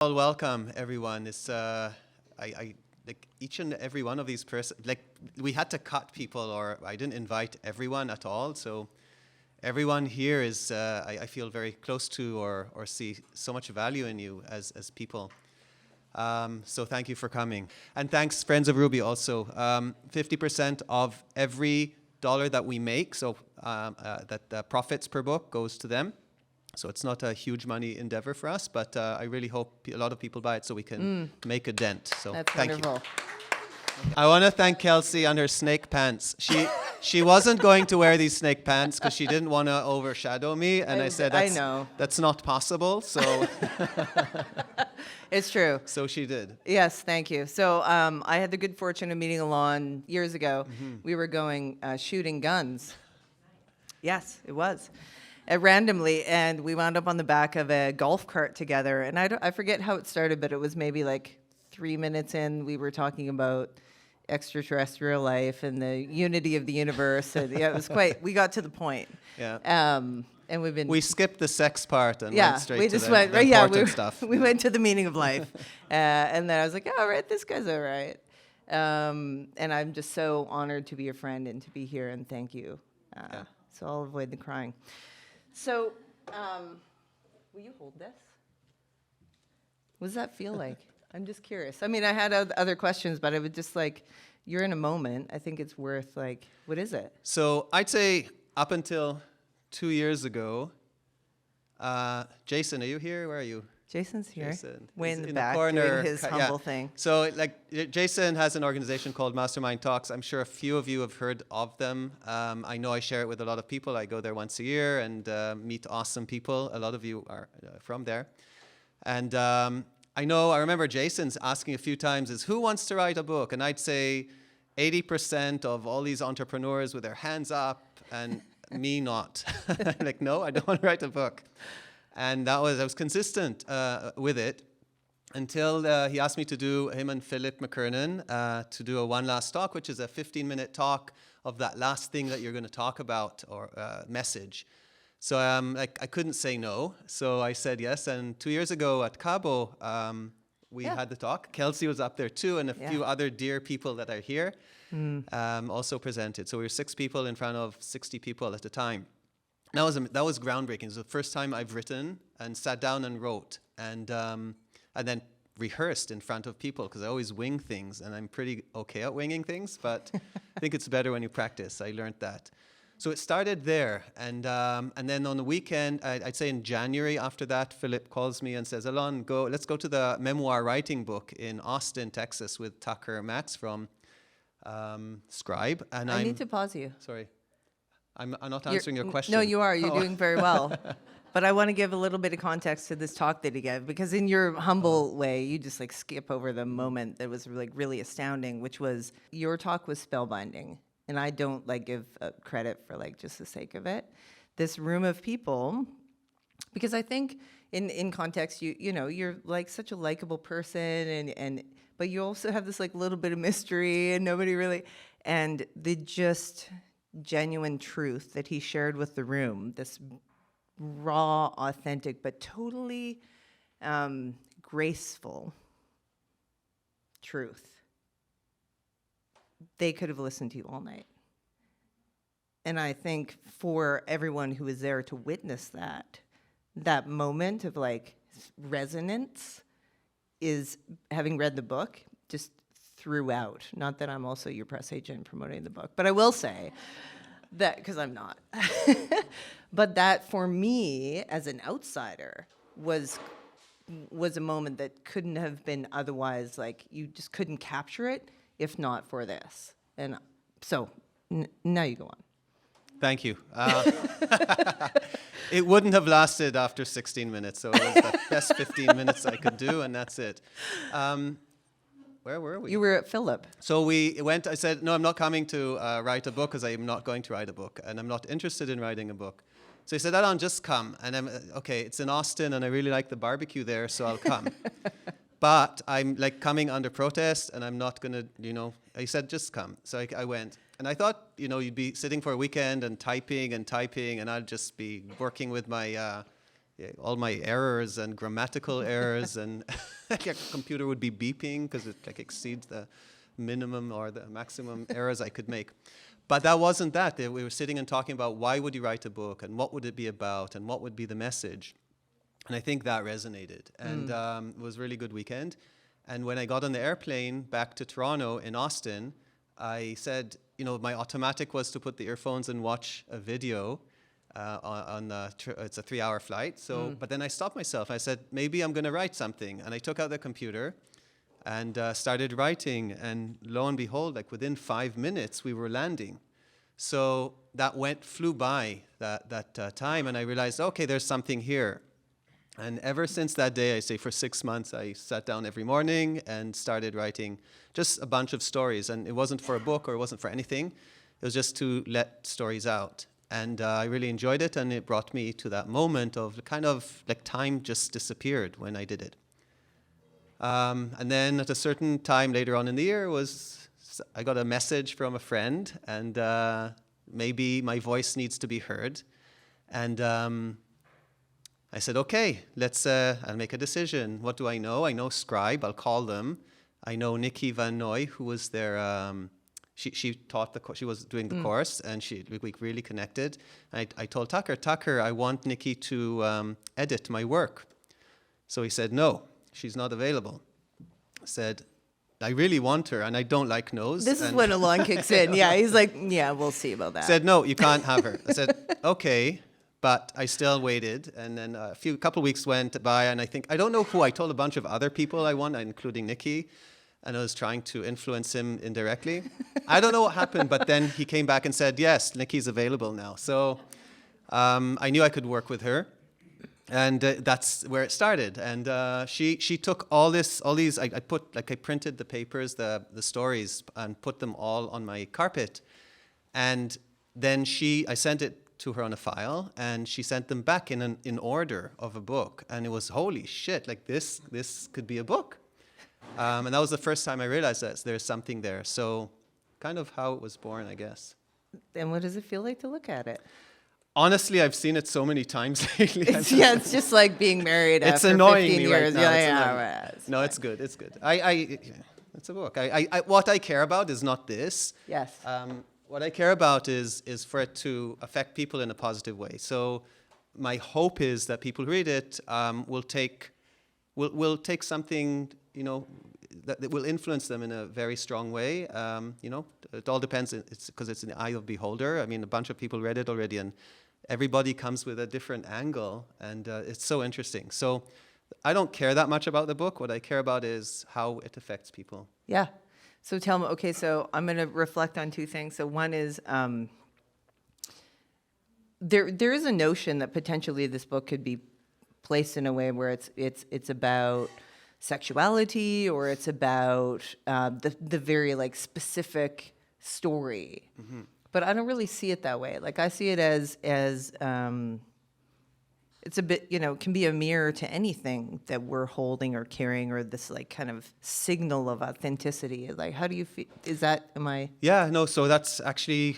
Well, welcome everyone. It's I like each and every one of these persons. Like we had to cut people, or I didn't invite everyone at all. So everyone here is I feel very close to, or see so much value in you as people. So thank you for coming, and thanks Friends of Ruby also. 50% of every dollar that we make, so that profits per book goes to them. So it's not a huge money endeavor for us, but I really hope a lot of people buy it so we can make a dent. So That's thank wonderful. you. I want to thank Kelsey on her snake pants. She wasn't going to wear these snake pants because she didn't want to overshadow me, and I said that's not possible. So It's true. so she did. Yes, thank you. So I had the good fortune of meeting Alon years ago. We were going shooting guns. Yes, it was. Randomly, and we wound up on the back of a golf cart together. And I forget how it started, but it was maybe like 3 minutes in. We were talking about extraterrestrial life and the unity of the universe. And yeah, it was quite. We got to the point. Yeah. And we've been. We skipped the sex part and went straight to the important stuff. We went to the meaning of life, and then I was like, all right, this guy's all right. And I'm just so honored to be your friend and to be here, and thank you. So I'll avoid the crying. So, will you hold this? What does that feel like? I'm just curious. I mean, I had other questions, but I would just like, you're in a moment. I think it's worth like, what is it? So I'd say up until 2 years ago, Jason, are you here? Where are you? Jason's here. Jason. Way in He's the back doing his humble thing. So like Jason has an organization called Mastermind Talks. I'm sure a few of you have heard of them. I know I share it with a lot of people. I go there once a year and meet awesome people. A lot of you are from there. And I remember Jason's asking a few times is who wants to write a book? And I'd say 80% of all these entrepreneurs with their hands up and me not. Like, no, I don't want to write a book. And I was consistent with it until he asked me to do, him and Philip McKernan, to do a one last talk, which is a 15-minute talk of that last thing that you're going to talk about or message. So I couldn't say no. So I said yes. And 2 years ago at Cabo, we had the talk. Kelsey was up there too, and a few other dear people that are here also presented. So we were 6 people in front of 60 people at the time. That was groundbreaking. It was the first time I've written and sat down and wrote and then rehearsed in front of people because I always wing things and I'm pretty okay at winging things, but I think it's better when you practice. I learned that. So it started there, and then on the weekend, I'd say in January after that, Philip calls me and says, Alon, let's go to the memoir writing book in Austin, Texas with Tucker Matz from Scribe. And I need to pause you. Sorry. I'm not answering your question. No, you are. You're doing very well. But I want to give a little bit of context to this talk that he gave, because in your humble way, you just like skip over the moment that was like really astounding, which was your talk was spellbinding. And I don't like give credit for like just the sake of it. This room of people, because I think in context, you know, you're like such a likable person, but you also have this like little bit of mystery and nobody really, and the just genuine truth that he shared with the room, this raw, authentic, but totally graceful truth. They could have listened to you all night. And I think for everyone who was there to witness that moment of like resonance is, having read the book, just throughout. Not that I'm also your press agent promoting the book, but I will say that, because I'm not. But that for me as an outsider was a moment that couldn't have been otherwise, like you just couldn't capture it if not for this. And so now you go on. Thank you. It wouldn't have lasted after 16 minutes, so it was the best 15 minutes I could do, and that's it. Where were we? You were at Philip. So we went, I said, no, I'm not coming to write a book because I'm not going to write a book, and I'm not interested in writing a book. So he said, Alon, just come. And I'm, okay, it's in Austin, and I really like the barbecue there, so I'll come. But I'm like coming under protest, and I'm not going to, he said, just come. So I went. And I thought, you'd be sitting for a weekend and typing, and I'd just be working with my, all my errors and grammatical errors, and like a computer would be beeping because it like exceeds the minimum or the maximum errors I could make. But that wasn't that. We were sitting and talking about why would you write a book and what would it be about and what would be the message. And I think that resonated. And it was a really good weekend. And when I got on the airplane back to Toronto in Austin, I said, my automatic was to put the earphones and watch a video it's a 3-hour flight. So, but then I stopped myself. I said, maybe I'm going to write something. And I took out the computer and started writing. And lo and behold, like within 5 minutes, we were landing. So that flew by that time. And I realized, okay, there's something here. And ever since that day, I say for 6 months, I sat down every morning and started writing just a bunch of stories. And it wasn't for a book or it wasn't for anything. It was just to let stories out. And I really enjoyed it. And it brought me to that moment of kind of like time just disappeared when I did it. And then at a certain time later on in the year I got a message from a friend, and maybe my voice needs to be heard. And I said, okay, I'll make a decision. What do I know? I know Scribe, I'll call them. I know Nikki Van Noy, who was there. She taught she was doing the course, and we really connected. I told Tucker, I want Nikki to edit my work. So he said, no, she's not available. I said, I really want her, and I don't like no's. This is when Alon kicks in. Yeah, he's like, yeah, we'll see about that. Said, no, you can't have her. I said, okay, but I still waited. And then a couple of weeks went by, and I don't know who. I told a bunch of other people I want, including Nikki, and I was trying to influence him indirectly. I don't know what happened, but then he came back and said, yes, Nikki's available now. So I knew I could work with her. And that's where it started. And she took all these. I printed the papers, the stories, and put them all on my carpet. And then I sent it to her on a file, and she sent them back in order of a book. And it was holy shit! Like this could be a book. And that was the first time I realized that there's something there. So, kind of how it was born, I guess. And what does it feel like to look at it? Honestly, I've seen it so many times lately. It's just like being married it's after annoying 15 me years. Right now. Yeah. No, it's good. It's good. It's a book. What I care about is not this. Yes. What I care about is for it to affect people in a positive way. So my hope is that people who read it will take something, that will influence them in a very strong way. It all depends. It's because it's in the eye of the beholder. I mean, a bunch of people read it already, and everybody comes with a different angle, and it's so interesting. So I don't care that much about the book. What I care about is how it affects people. Yeah. So tell me, okay, so I'm going to reflect on two things. So one is there is a notion that potentially this book could be placed in a way where it's about sexuality, or it's about the very like specific story. Mm-hmm. But I don't really see it that way. Like I see it as it's a bit, can be a mirror to anything that we're holding or carrying, or this like kind of signal of authenticity. Like, how do you feel? Am I? Yeah, no, so that's actually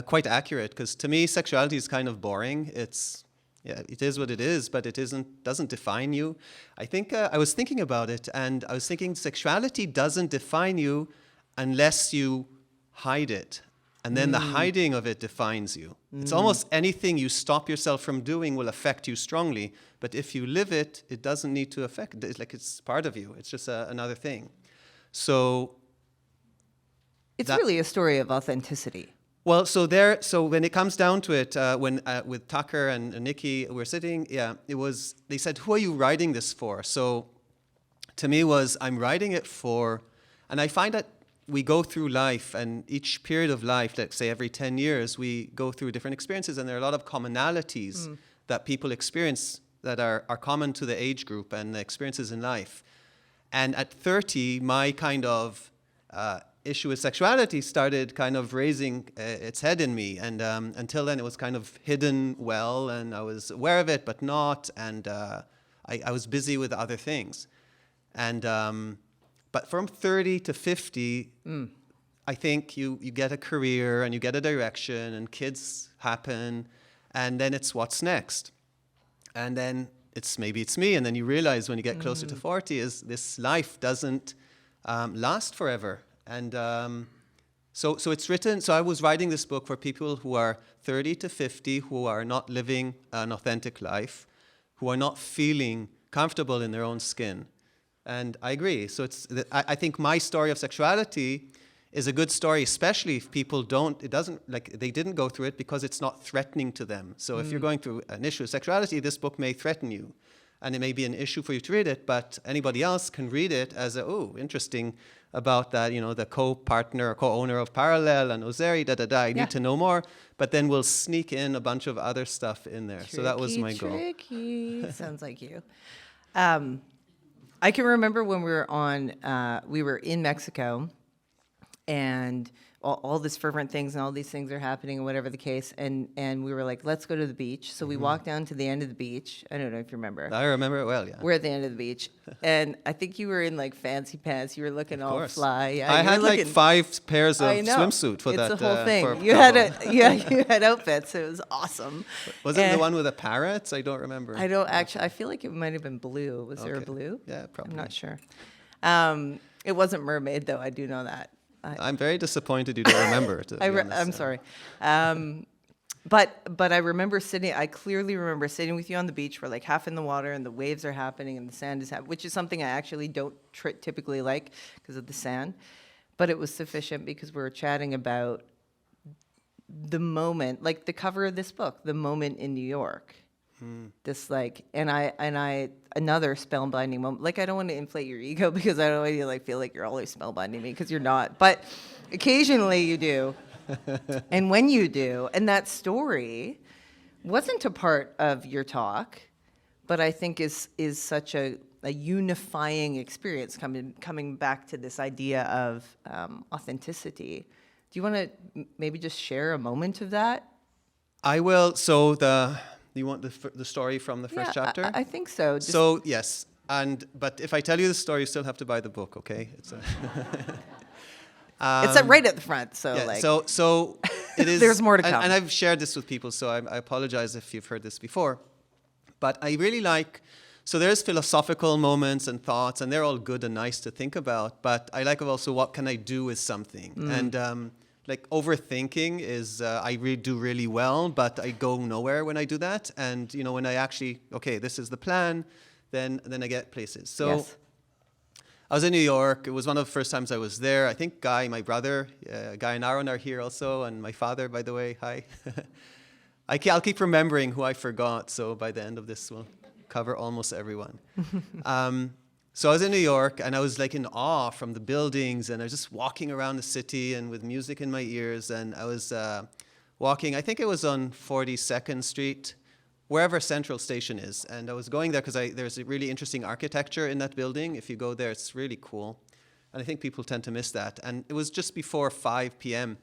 quite accurate, because to me, sexuality is kind of boring. It is what it is, but it doesn't define you. I think I was thinking about it, and I was thinking sexuality doesn't define you unless you hide it. And then the hiding of it defines you. It's almost anything you stop yourself from doing will affect you strongly. But if you live it, it doesn't need to affect. It's part of you. It's just another thing. So it's really a story of authenticity. Well, so when it comes down to it, with Tucker and Nikki, we're sitting. Yeah, they said, "Who are you writing this for?" So to me I'm writing it for, and I find that we go through life, and each period of life, let's say every 10 years, we go through different experiences, and there are a lot of commonalities that people experience that are common to the age group and the experiences in life. And at 30, my kind of issue with sexuality started kind of raising its head in me. And until then, it was kind of hidden well, and I was aware of it, but not. And I was busy with other things. And but from 30 to 50, I think you get a career and you get a direction, and kids happen, and then it's what's next. And then maybe it's me. And then you realize when you get closer to 40 is this life doesn't last forever. And so it's written. So I was writing this book for people who are 30 to 50, who are not living an authentic life, who are not feeling comfortable in their own skin. And I agree. So I think my story of sexuality is a good story, especially if people they didn't go through it because it's not threatening to them. So if you're going through an issue of sexuality, this book may threaten you. And it may be an issue for you to read it, but anybody else can read it as interesting about that, the co-partner or co-owner of Parallel and Ozery, I need to know more. But then we'll sneak in a bunch of other stuff in there. So that was my goal. Tricky. Sounds like you. I can remember when we were in Mexico, and all this fervent things and all these things are happening and whatever the case. And we were like, let's go to the beach. So we walked down to the end of the beach. I don't know if you remember. I remember it well, yeah. We're at the end of the beach. And I think you were in like fancy pants. You were looking all fly. Yeah, I had like 5 pairs of swimsuit for that. It's the whole thing. You had outfits. It was awesome. Was it the one with the parrots? I don't remember. I feel like it might have been blue. Was there a blue? Yeah, probably. I'm not sure. It wasn't mermaid though. I do know that. I'm very disappointed you don't remember. I'm sorry. But I remember I clearly remember sitting with you on the beach. We're like half in the water and the waves are happening and the sand is happening, which is something I actually don't typically like because of the sand. But it was sufficient because we were chatting about the moment, like the cover of this book, the moment in New York. This another spellbinding moment. Like, I don't want to inflate your ego because I don't want you to feel like you're always spellbinding me because you're not. But occasionally you do. And when you do, and that story wasn't a part of your talk, but I think is such a unifying experience coming back to this idea of authenticity. Do you want to maybe just share a moment of that? I will. So you want the story from the first chapter? I think so. So yes, but if I tell you the story, you still have to buy the book, okay? It's right at the front. So so it is. There's more to come. And I've shared this with people, so I apologize if you've heard this before. But I really like. So there's philosophical moments and thoughts, and they're all good and nice to think about. But I like also what can I do with something, and overthinking is I do really well, but I go nowhere when I do that. And when I actually this is the plan, then I get places. So yes. I was in New York. It was one of the first times I was there. I think Guy, my brother, Guy and Aaron are here also, and my father, by the way, hi. I'll keep remembering who I forgot. So by the end of this, we'll cover almost everyone. So I was in New York, and I was in awe from the buildings, and I was just walking around the city and with music in my ears, and I was walking, I think it was on 42nd Street, wherever Central Station is, and I was going there because there's a really interesting architecture in that building. If you go there, it's really cool, and I think people tend to miss that. And it was just before 5 p.m.,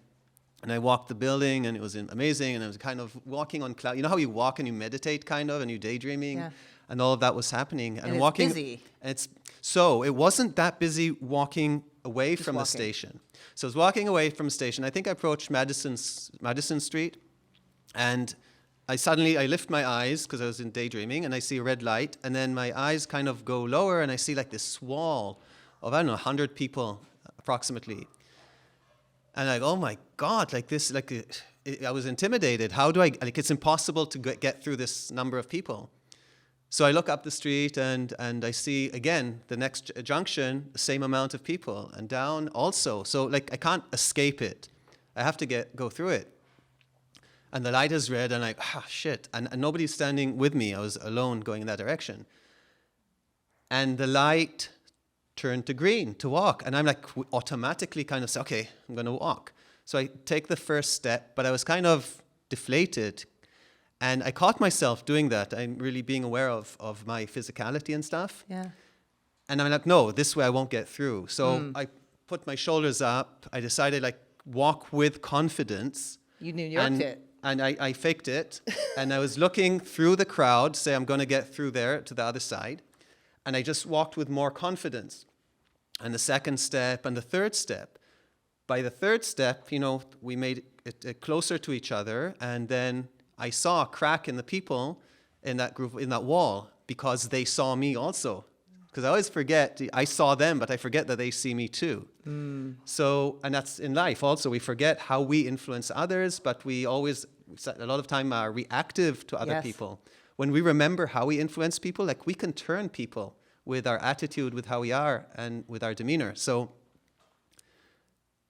and I walked the building, and it was amazing, and I was kind of walking on cloud. You know how you walk and you meditate, kind of, and you're daydreaming? Yeah. And all of that was happening. And it's busy. So it wasn't that busy walking away from the station. So I was walking away from the station. I think I approached Madison Street, and I lift my eyes because I was in daydreaming, and I see a red light, and then my eyes kind of go lower, and I see this wall of, 100 people approximately. And oh my God, this, I was intimidated. How do it's impossible to get through this number of people. So I look up the street and I see, again, the next junction, the same amount of people, and down also. So I can't escape it. I have to go through it. And the light is red, and shit. And nobody's standing with me. I was alone going in that direction. And the light turned to green to walk. And I'm automatically kind of say, okay, I'm going to walk. So I take the first step, but I was kind of deflated. And I caught myself doing that. I'm really being aware of my physicality and stuff. Yeah. And I'm no, this way I won't get through. So I put my shoulders up. I decided walk with confidence. You New Yorked it. And I faked it. And I was looking through the crowd, say I'm going to get through there to the other side. And I just walked with more confidence. And the second step and the third step. By the third step, we made it closer to each other. And then I saw a crack in the people in that group, in that wall. because they saw me also. Because I always forget, I saw them, but I forget that they see me too. So, and that's in life also. We forget how we influence others, but we always, a lot of time, are reactive to other Yes. people. When we remember how we influence people, like we can turn people with our attitude, with how we are, and with our demeanor. So,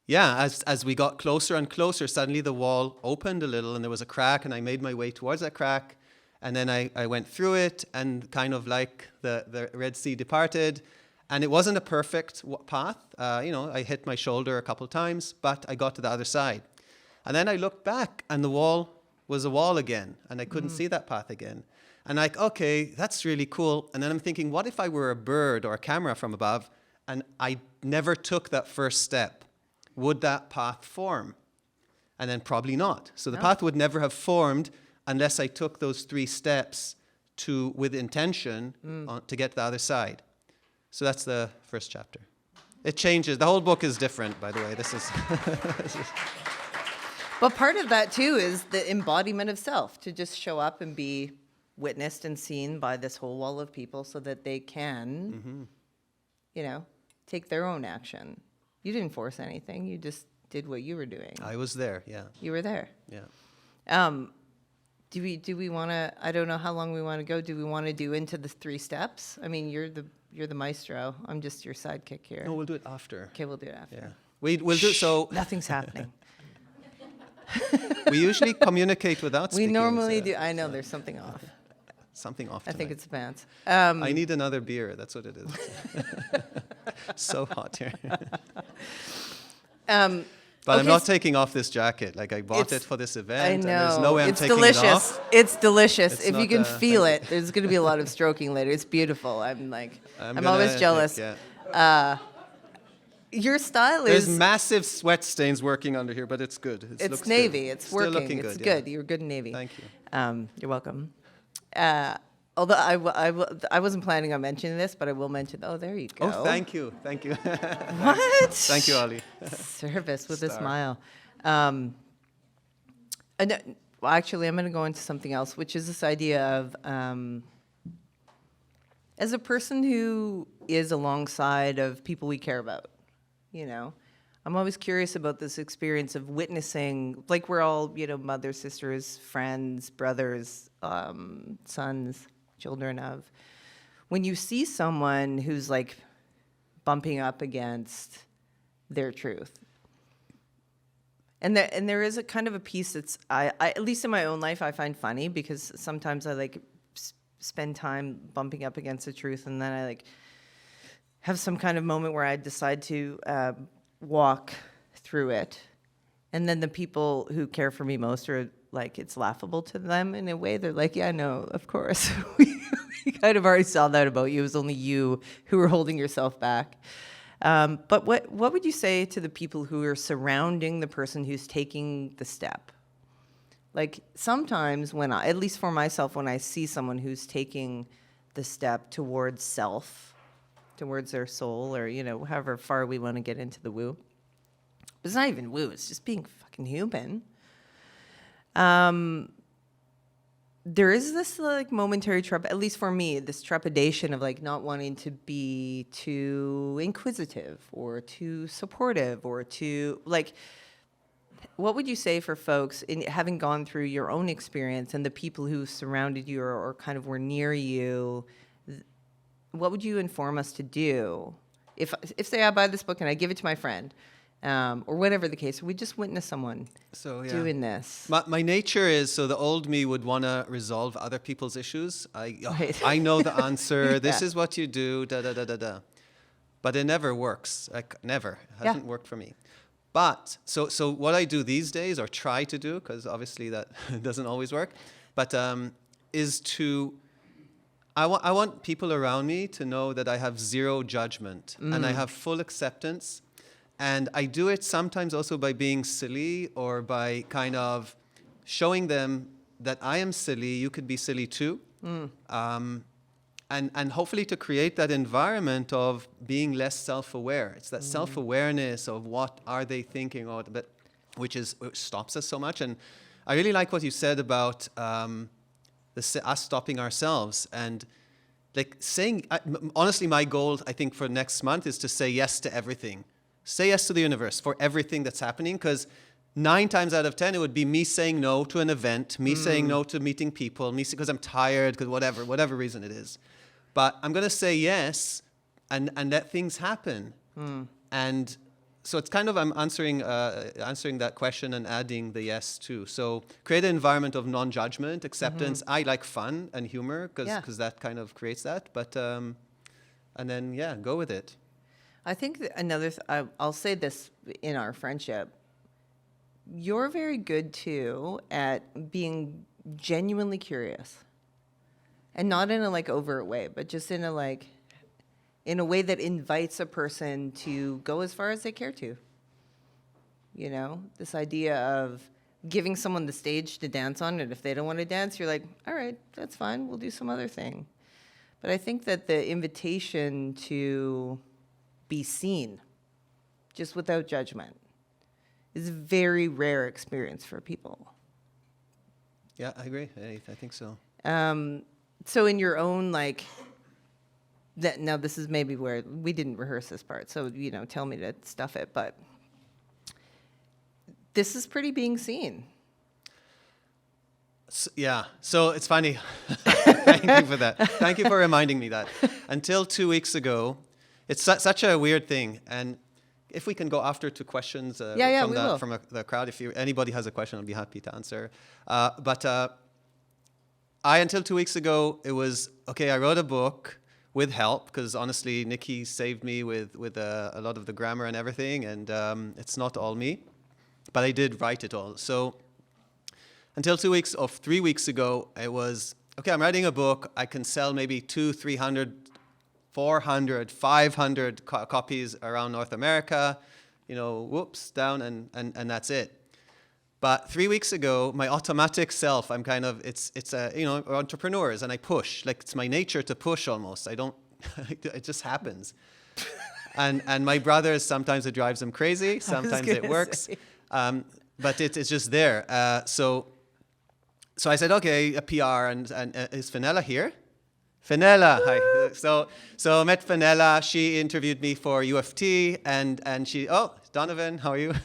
yeah, as we got closer and closer, suddenly the wall opened a little and there was a crack, and I made my way towards that crack. And then I went through it, and kind of like the Red Sea departed. And it wasn't a perfect path. I hit my shoulder a couple of times, but I got to the other side. And then I looked back, and the wall was a wall again, and I couldn't see that path again. And like, okay, that's really cool. And then I'm thinking, what if I were a bird or a camera from above, and I never took that first step? Would that path form? And then probably not. So the path would never have formed unless I took those 3 steps with intention to get to the other side. So that's the first chapter. It changes. The whole book is different, by the way. This is... But part of that, too, is the embodiment of self, to just show up and be witnessed and seen by this whole wall of people so that they can, take their own action. You didn't force anything. You just did what you were doing. I was there, yeah. You were there. Yeah. Do we want to? I don't know how long we want to go. Do we want to do into the 3 steps? I mean, you're the maestro. I'm just your sidekick here. No, we'll do it after. Okay, we'll do it after. Yeah. We'll do so. Nothing's happening. We usually communicate without We speaking. normally so do. I know there's something off. Something off I think tonight. it's the pants. I need another beer. That's what it is. So hot here. But I'm okay, not taking off this jacket. Like, I bought it for this event. I And know. there's no way I'm It's taking delicious. it off. It's delicious. It's If you not, can feel thank it, there's going to be a lot of stroking later. It's beautiful. I'm gonna always take- jealous. yeah. Your style There's is. massive sweat stains working under here, but it's good. It It's looks navy. Good. It's Still working. looking It's good. good. Yeah. You're good in navy. Thank you. You're welcome. Although I wasn't planning on mentioning this, but I will mention. Oh, there you go. Oh, thank you. Thank you. What? Thank you, Ali. Service with a Star. smile. Well, actually, I'm going to go into something else, which is this idea of, as a person who is alongside of people we care about, I'm always curious about this experience of witnessing, like we're all, mothers, sisters, friends, brothers, sons, children of, when you see someone who's like bumping up against their truth. And there is a kind of a piece that's, I at least in my own life, I find funny, because sometimes I spend time bumping up against the truth, and then I have some kind of moment where I decide to walk through it. And then the people who care for me most are like, it's laughable to them in a way. They're like, yeah, no, of course. We kind of already saw that about you. It was only you who were holding yourself back. But what would you say to the people who are surrounding the person who's taking the step? Like, sometimes at least for myself, when I see someone who's taking the step towards self, towards their soul, or, however far we want to get into the woo. But it's not even woo, it's just being fucking human. There is this momentary at least for me, this trepidation of not wanting to be too inquisitive or too supportive or too what would you say for folks in having gone through your own experience and the people who surrounded you or kind of were near you? What would you inform us to do if say I buy this book and I give it to my friend? Or whatever the case, we just witness someone doing this. My nature is, so the old me would want to resolve other people's issues. Right. I know the answer. This Yeah. is what you do. Da da da da da. But it never works. Never. It hasn't worked for me. But so what I do these days, or try to do, because obviously that doesn't always work, but is to. I want people around me to know that I have zero judgment and I have full acceptance. And I do it sometimes also by being silly, or by kind of showing them that I am silly, you could be silly too. And hopefully to create that environment of being less self-aware. It's that self-awareness of what are they thinking, which stops us so much. And I really like what you said about us stopping ourselves. And like saying, honestly, my goal, I think, for next month is to say yes to everything. Say yes to the universe for everything that's happening, because 9 times out of 10, it would be me saying no to an event, me saying no to meeting people, me because I'm tired, because whatever reason it is. But I'm going to say yes and let things happen. And so it's kind of, I'm answering that question and adding the yes too. So create an environment of non-judgment, acceptance. I like fun and humor because that kind of creates that. But and then go with it. I think I'll say this in our friendship. You're very good too at being genuinely curious, and not in a like overt way, but just in a way that invites a person to go as far as they care to. You know, this idea of giving someone the stage to dance on, and if they don't want to dance, you're like, all right, that's fine, we'll do some other thing. But I think that the invitation to be seen, just without judgment, is a very rare experience for people. Yeah, I agree. I think so. So in your own now this is maybe where we didn't rehearse this part, so tell me to stuff it, but this is pretty being seen. So it's funny. Thank you for that. Thank you for reminding me that. Until 2 weeks ago, it's such a weird thing, and if we can go after to questions from the crowd, if anybody has a question, I'll be happy to answer. But until 2 weeks ago, it was, okay, I wrote a book with help, because honestly, Nikki saved me with a lot of the grammar and everything, and it's not all me, but I did write it all. So until 3 weeks ago, it was, okay, I'm writing a book. I can sell maybe 200, 300, 400, 500 copies around North America, down, and that's it. But 3 weeks ago, my automatic self, I'm kind of, it's we're entrepreneurs, and I push. Like, it's my nature to push almost. I don't, it just happens. And my brothers, sometimes it drives them crazy, sometimes it works. But it's just there. So I said, okay, a PR, and is Fenella here? Fenella, hi. So I met Fenella. She interviewed me for UFT, and she, Donovan, how are you?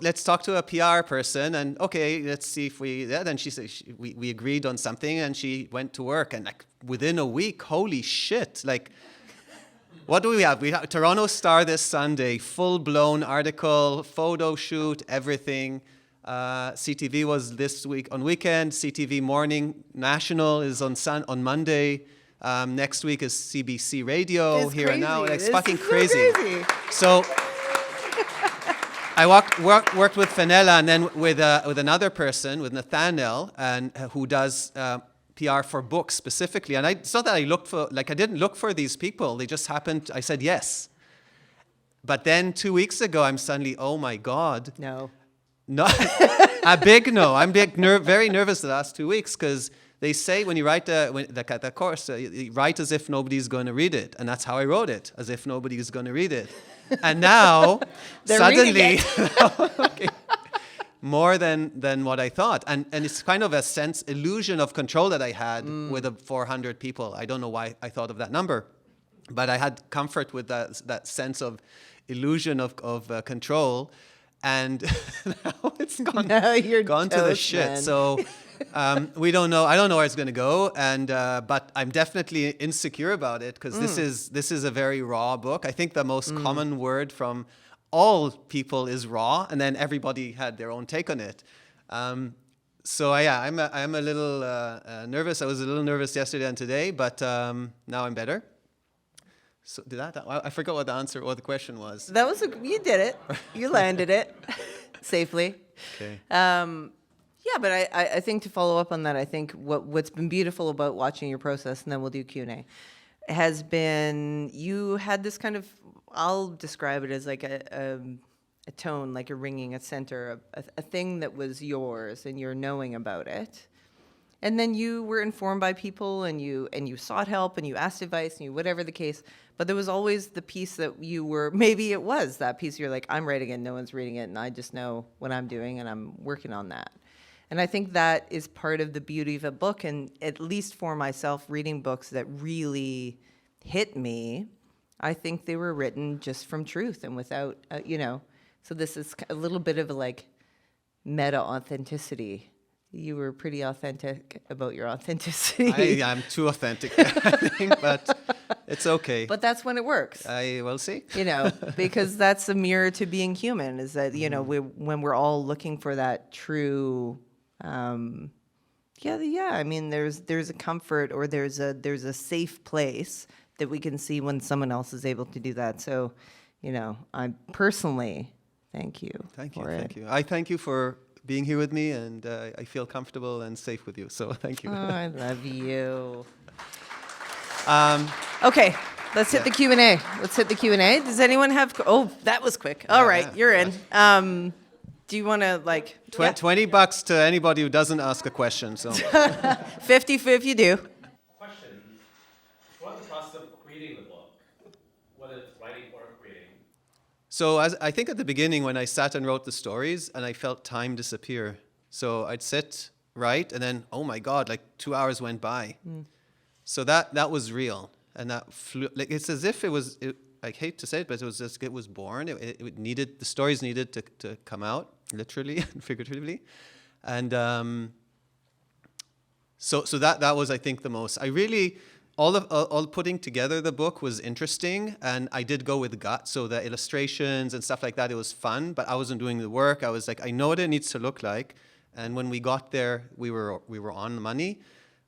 Let's talk to a PR person, and okay, let's see if then she said, we agreed on something, and she went to work, and within a week, holy shit, what do we have? We have Toronto Star this Sunday, full-blown article, photo shoot, everything. CTV was this week on weekend. CTV Morning National is on Monday. Next week is CBC Radio. It's here crazy. And now. It's It's fucking so crazy. So I worked with Fenella, and then with another person, with Nathaniel, and who does PR for books specifically. And it's not that I didn't look for these people. They just happened. I said yes. But then 2 weeks ago, I'm suddenly, oh my God. No. No, a big no. I'm very nervous the last 2 weeks, because they say when you write the course, you write as if nobody's going to read it. And that's how I wrote it, as if nobody's going to read it. And now, suddenly, okay, more than what I thought. And it's kind of a illusion of control that I had with 400 people. I don't know why I thought of that number, but I had comfort with that sense of illusion of control. And now it's gone to the shit. Man. So we don't know. I don't know where it's going to go. And but I'm definitely insecure about it, because this is a very raw book. I think the most common word from all people is raw, and then everybody had their own take on it. So I'm a little nervous. I was a little nervous yesterday and today, but now I'm better. So I forgot what the question was. You did it. You landed it safely. Okay. But I think to follow up on that, I think what's been beautiful about watching your process, and then we'll do Q&A, has been you had this kind of, I'll describe it as like a tone, like a ringing, a center, a thing that was yours, and you're knowing about it. And then you were informed by people, and you sought help, and you asked advice, and whatever the case. But there was always the piece that maybe it was that piece you're like, I'm writing it, no one's reading it, and I just know what I'm doing, and I'm working on that. And I think that is part of the beauty of a book, and at least for myself, reading books that really hit me, I think they were written just from truth and without, so this is a little bit of a like meta authenticity. You were pretty authentic about your authenticity. I'm too authentic, I think, but it's okay. But that's when it works. I will see. Because that's a mirror to being human, is that, when we're all looking for that true, I mean, there's a comfort, or there's a safe place that we can see when someone else is able to do that. So, I personally thank you. Thank you. I thank you for being here with me, and I feel comfortable and safe with you. So thank you. Oh, I love you. Okay, let's hit the Q&A. Does anyone have? Oh, that was quick. All right, you're in. Do you want to $20 to anybody who doesn't ask a question? So 50 if you do. Question: what the process of creating the book? Whether it's writing or creating. So I think at the beginning, when I sat and wrote the stories, and I felt time disappear. So I'd sit, write, and then, oh my God, like 2 hours went by. So that was real, and that flew. Like, it's as if it was. I hate to say it, but it was born. It needed, the stories needed to come out, literally and figuratively, and so that was, I think, the most. I really. All putting together the book was interesting, and I did go with gut. So the illustrations and stuff like that, it was fun, but I wasn't doing the work. I was like, I know what it needs to look like, and when we got there, we were on the money.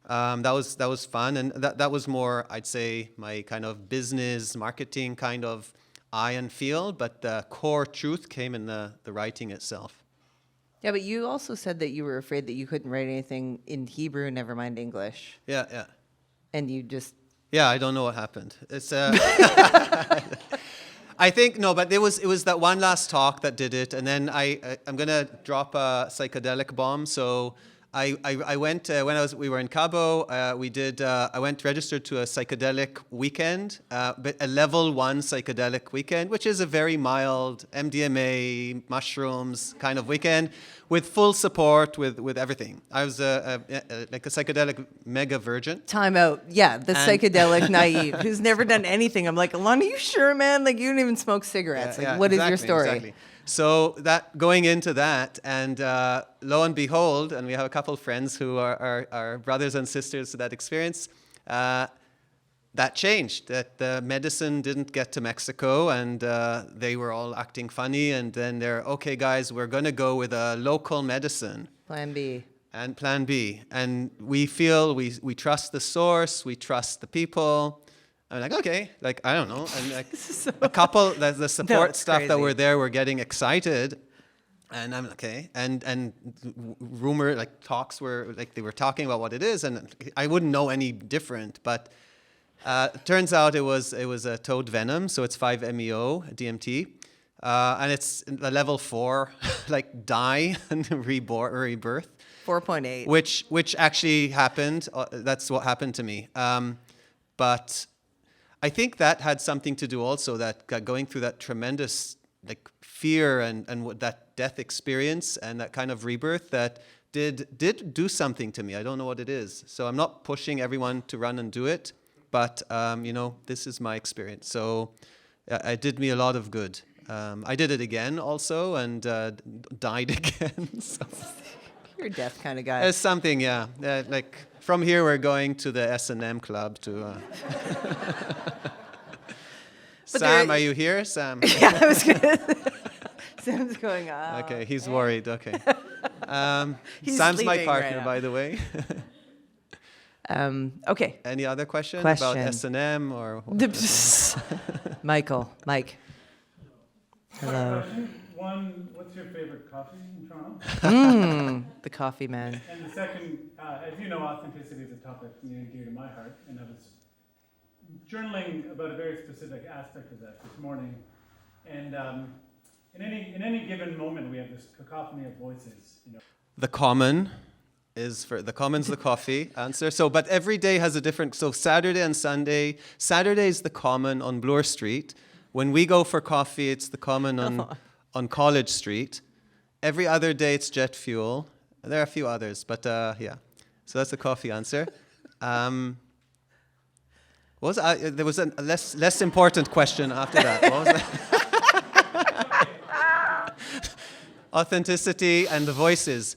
That was fun, and that was more, I'd say, my kind of business marketing kind of eye and feel. But the core truth came in the writing itself. Yeah, but you also said that you were afraid that you couldn't write anything in Hebrew, never mind English. Yeah. And you just... Yeah, I don't know what happened. It's I think, no, but it was that one last talk that did it. And then I'm going to drop a psychedelic bomb. So I went, we were in Cabo, I went registered to a psychedelic weekend, but a level 1 psychedelic weekend, which is a very mild MDMA, mushrooms kind of weekend with full support, with everything. I was like a psychedelic mega virgin. Time out. Yeah, the psychedelic naive who's never done anything. I'm like, Alon, are you sure, man? Like, you don't even smoke cigarettes. What is your story? Exactly. So that going into that, and lo and behold, and we have a couple of friends who are brothers and sisters to that experience, that changed. That the medicine didn't get to Mexico, and they were all acting funny. And then they're, okay, guys, we're going to go with a local medicine. Plan B. And Plan B. And we feel we trust the source, we trust the people. I'm like, okay, like, I don't know. And like a couple, the support staff that were there were getting excited. And I'm okay. And rumor, like, talks were, like, they were talking about what it is. And I wouldn't know any different. But turns out it was a toad venom. So it's 5-MeO, DMT. And it's a level 4, like, die and rebirth. 4.8. Which actually happened. That's what happened to me. But I think that had something to do also, that going through that tremendous like fear and that death experience and that kind of rebirth that did do something to me. I don't know what it is. So I'm not pushing everyone to run and do it, but this is my experience. So it did me a lot of good. I did it again also, and died again. So. You're a death kind of guy. It's something, yeah. Like from here, we're going to the S&M club to. Sam, are you here, Sam? Yeah, I was gonna. Sam's going on. Okay, he's worried. Okay. He's Sam's my sleeping partner, right by the way. Okay. Any other questions about S&M or? Mike. Hello. One, what's your favorite coffee in Toronto? The coffee man. And the second, as you know, authenticity is a topic near and dear to my heart, and I was journaling about a very specific aspect of that this morning. And in any given moment, we have this cacophony of voices. The common's the coffee answer. So, but every day has a different. So Saturday and Sunday. Saturday is the common on Bloor Street. When we go for coffee, it's the common on College Street. Every other day, it's jet fuel. There are a few others, but yeah. So that's the coffee answer. There was a less important question after that. What was that? Authenticity and the voices.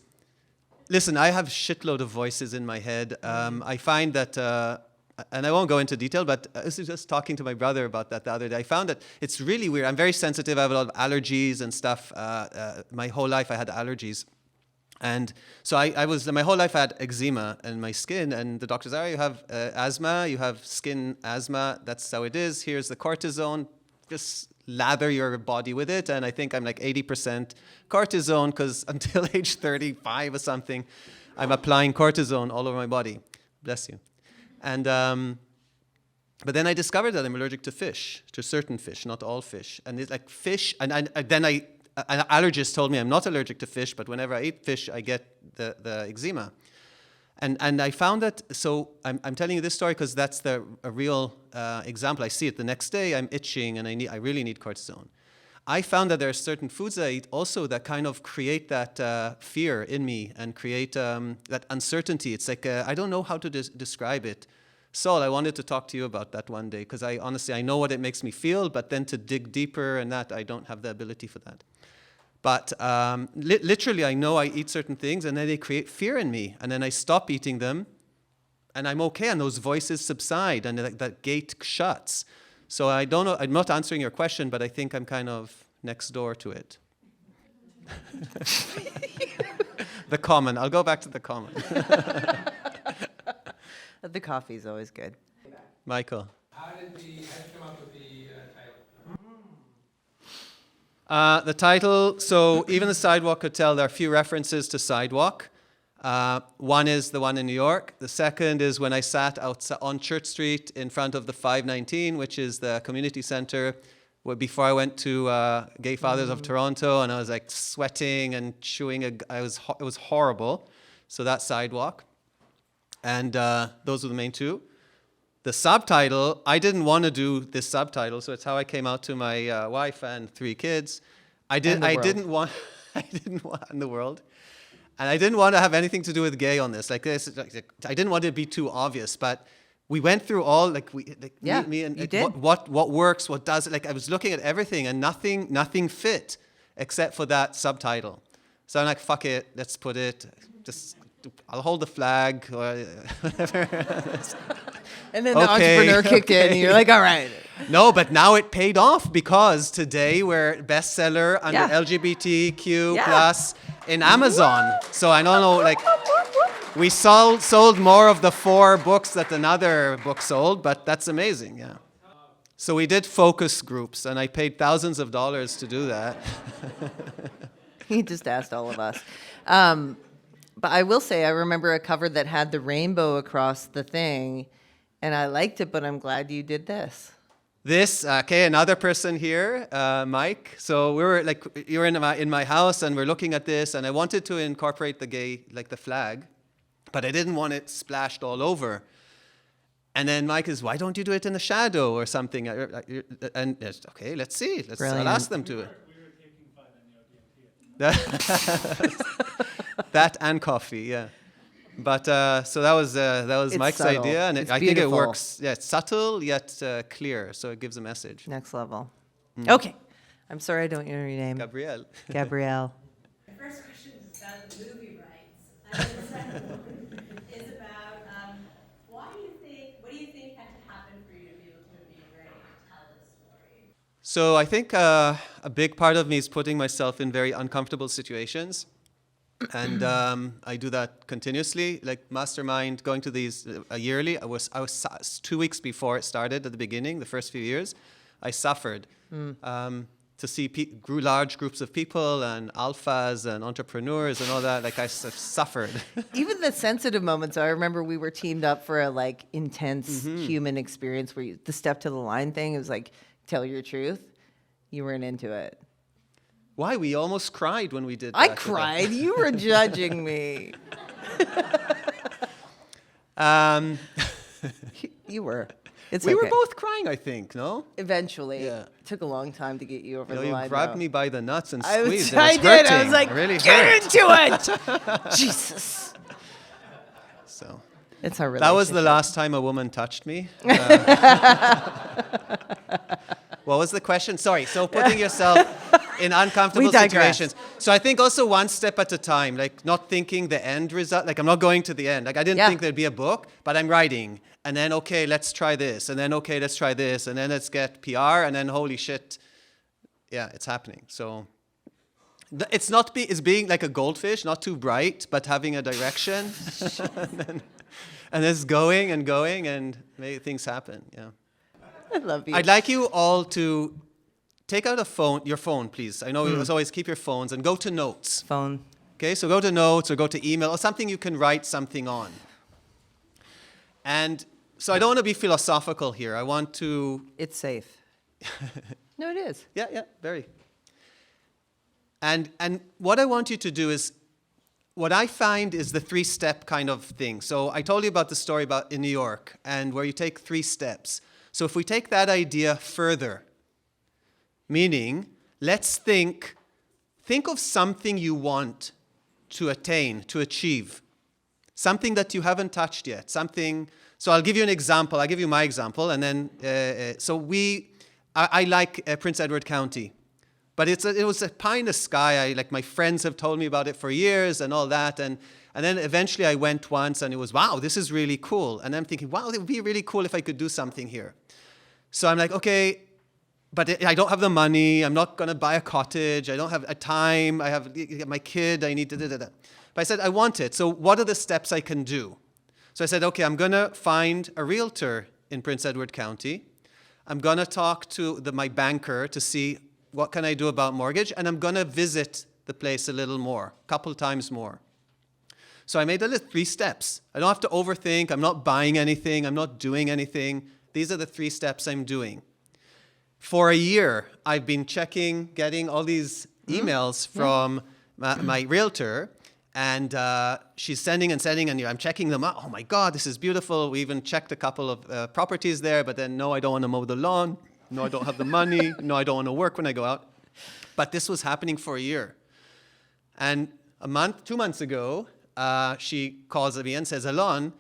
Listen, I have shitload of voices in my head. I find that, and I won't go into detail, but I was just talking to my brother about that the other day. I found that it's really weird. I'm very sensitive. I have a lot of allergies and stuff. My whole life I had allergies. And so my whole life I had eczema in my skin, and the doctors are, you have asthma, you have skin asthma, that's how it is. Here's the cortisone, just lather your body with it. And I think I'm like 80% cortisone, because until age 35 or something, I'm applying cortisone all over my body. Bless you. And but then I discovered that I'm allergic to fish, to certain fish, not all fish. And it's like fish, and then an allergist told me I'm not allergic to fish, but whenever I eat fish, I get the eczema. And I found that, so I'm telling you this story because that's a real example. I see it the next day, I'm itching, and I really need cortisone. I found that there are certain foods I eat also that kind of create that fear in me and create that uncertainty. It's like, I don't know how to describe it. Saul, I wanted to talk to you about that one day, because I know what it makes me feel, but then to dig deeper and that, I don't have the ability for that. But literally, I know I eat certain things, and then they create fear in me. And then I stop eating them, and I'm okay, and those voices subside, and that gate shuts. So I don't know, I'm not answering your question, but I think I'm kind of next door to it. The common. I'll go back to the common. The coffee's always good. Michael. How did you come up with the title? The title, so even the Sidewalk Could Tell, there are a few references to Sidewalk. One is the one in New York. The second is when I sat on Church Street in front of the 519, which is the community center, before I went to Gay Fathers of Toronto, and I was like sweating and chewing. It was horrible. So that's Sidewalk. And those were the main two. The subtitle, I didn't want to do this subtitle, so it's how I came out to my wife and 3 kids. I didn't want in the world. And I didn't want to have anything to do with gay on this. Like this, I didn't want it to be too obvious, but we went through all me and you did. what works, what doesn't. Like I was looking at everything, and nothing fit except for that subtitle. So I'm like, fuck it, let's put it. I'll hold the flag or whatever. And then the entrepreneur kicked in, and you're like, all right. No, but now it paid off, because today we're bestseller under LGBTQ plus in Amazon. So I don't know, like we sold more of the 4 books that another book sold, but that's amazing, yeah. So we did focus groups, and I paid thousands of dollars to do that. He just asked all of us. But I will say, I remember a cover that had the rainbow across the thing, and I liked it, but I'm glad you did this. Another person here, Mike. So you were in my house, and we're looking at this, and I wanted to incorporate the gay, like the flag, but I didn't want it splashed all over. And then Mike is, why don't you do it in the shadow or something? And okay, let's see. I'll ask them to. We were taking 5 NEODMT. That and coffee, yeah. But so that was Mike's subtle. idea, and I think it beautiful. works. Yeah, it's subtle yet clear, so it gives a message. Next level. Okay. I'm sorry I don't know your name. Gabrielle. Gabrielle. My first question is about the movie rights. And the second one is about what do you think had to happen for you to be able to be ready to tell this story? So I think a big part of me is putting myself in very uncomfortable situations. And I do that continuously, like Mastermind, going to these yearly. I was 2 weeks before it started at the beginning, the first few years. I suffered to see large groups of people and alphas and entrepreneurs and all that. Like I suffered. Even the sensitive moments, I remember we were teamed up for a intense human experience where the step to the line thing, it was like, tell your truth. You weren't into it. Why? We almost cried when we did that. I cried. You were judging me. Um, You were. It's we were okay. both crying, I think, no? Eventually. Yeah. It took a long time to get you over You know, the you line. grabbed though. me by the nuts and I squeezed. was, I it was did. I hurting. was like, It really get hurt. into it. Jesus. So It's our relationship. that was the last time a woman touched me. What was the question? Sorry. So putting yourself in uncomfortable We digress. situations. So I think also one step at a time, like not thinking the end result. Like I'm not going to the end. Like I didn't Yeah. think there'd be a book, but I'm writing. And then, okay, let's try this. And then, okay, let's try this. And then let's get PR. And then, holy shit, yeah, it's happening. So it's not it's being like a goldfish, not too bright, but having a direction. and it's going and going and make things happen. Yeah. I love you. I'd like you all to take out your phone, please. I know you must always keep your phones and go to notes. Phone. Okay, so go to notes or go to email or something you can write something on. And so I don't want to be philosophical here. I want to, It's safe. No, it is. yeah, very. And what I want you to do is, what I find is the 3-step kind of thing. So I told you about the story about in New York and where you take 3 steps. So if we take that idea further, meaning let's think of something you want to attain, to achieve, something that you haven't touched yet, something. So I'll give you an example. I'll give you my example, and then I like Prince Edward County, but it was a pie in the sky. Like my friends have told me about it for years and all that, and then eventually I went once, and it was, wow, this is really cool. And I'm thinking, wow, it would be really cool if I could do something here. So I'm like, okay, but I don't have the money. I'm not going to buy a cottage. I don't have a time. I have my kid. I need to da. But I said, I want it. So what are the steps I can do? So I said, okay, I'm going to find a realtor in Prince Edward County. I'm going to talk to my banker to see what can I do about mortgage. And I'm going to visit the place a little more, a couple times more. So I made a list, 3 steps. I don't have to overthink. I'm not buying anything. I'm not doing anything. These are the 3 steps I'm doing. For a year, I've been getting all these emails from my realtor, and she's sending, and I'm checking them out. Oh my God, this is beautiful. We even checked a couple of properties there, but then, no, I don't want to mow the lawn. No, I don't have the money. No, I don't want to work when I go out. But this was happening for a year. And 2 months ago, she calls me and says, Alon,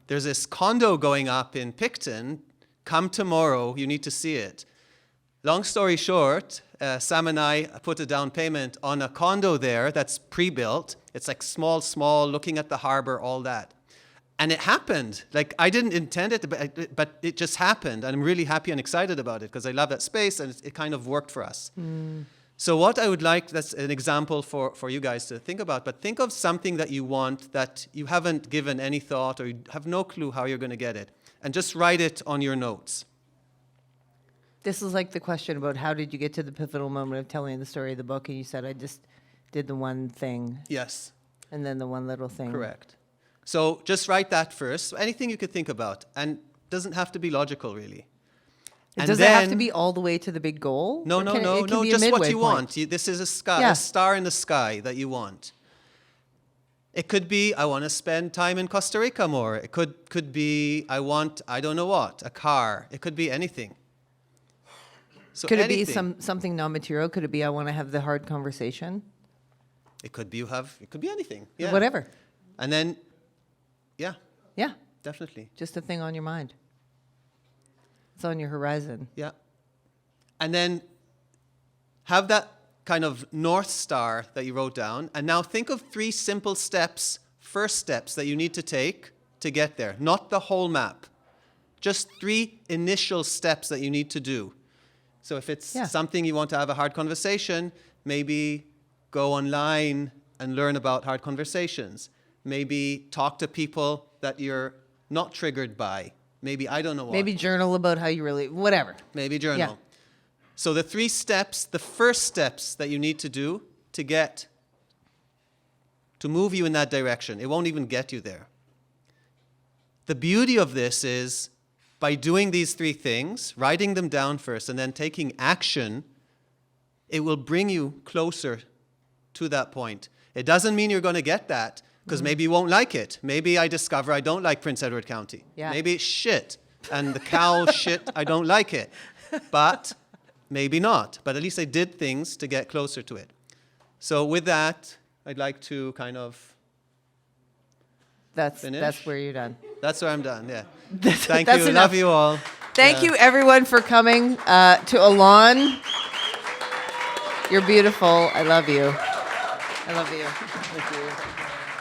there's this condo going up in Picton. Come tomorrow, you need to see it. Long story short, Sam and I put a down payment on a condo there that's pre-built. It's like small, looking at the harbor, all that. And it happened. Like, I didn't intend it, but it just happened. And I'm really happy and excited about it because I love that space, and it kind of worked for us. So what I would like, that's an example for you guys to think about, but think of something that you want that you haven't given any thought or you have no clue how you're going to get it. And just write it on your notes. This is like the question about how did you get to the pivotal moment of telling the story of the book, and you said, I just did the one thing. Yes. And then the one little thing. Correct. So just write that first. Anything you could think about. And it doesn't have to be logical, really. And Does it have to be all the way to the big goal? No, Or can it be a just what midway you point? want. This is a Yeah. star in the sky that you want. It could be, I want to spend time in Costa Rica more. It could be, I want, I don't know what, a car. It could be anything. So Could it be anything. something non-material? Could it be I want to have the hard conversation? It could be it could be anything. Yeah. Whatever. And then, yeah, Yeah, definitely. just a thing on your mind. It's on your horizon. Yeah. And then have that kind of North Star that you wrote down. And now think of 3 simple steps, first steps that you need to take to get there. Not the whole map. Just 3 initial steps that you need to do. So if it's something you want to have a hard conversation, maybe go online and learn about hard conversations. Maybe talk to people that you're not triggered by. Maybe, I don't know what. Maybe journal about how you really, whatever. Maybe journal. Yeah. So the 3 steps, the first steps that you need to do to move you in that direction. It won't even get you there. The beauty of this is by doing these 3 things, writing them down first and then taking action, it will bring you closer to that point. It doesn't mean you're going to get that because maybe you won't like it. Maybe I discover I don't like Prince Edward County. Yeah. Maybe it's shit. And the cow shit, I don't like it. But maybe not. But at least I did things to get closer to it. So with that, I'd like to kind of, That's Finish? where you're done. that's where I'm done, yeah. Thank That's you, enough. love you all. Thank Yeah. you, everyone, for coming. To Alon, you're beautiful. I love you. I love you. Thank you.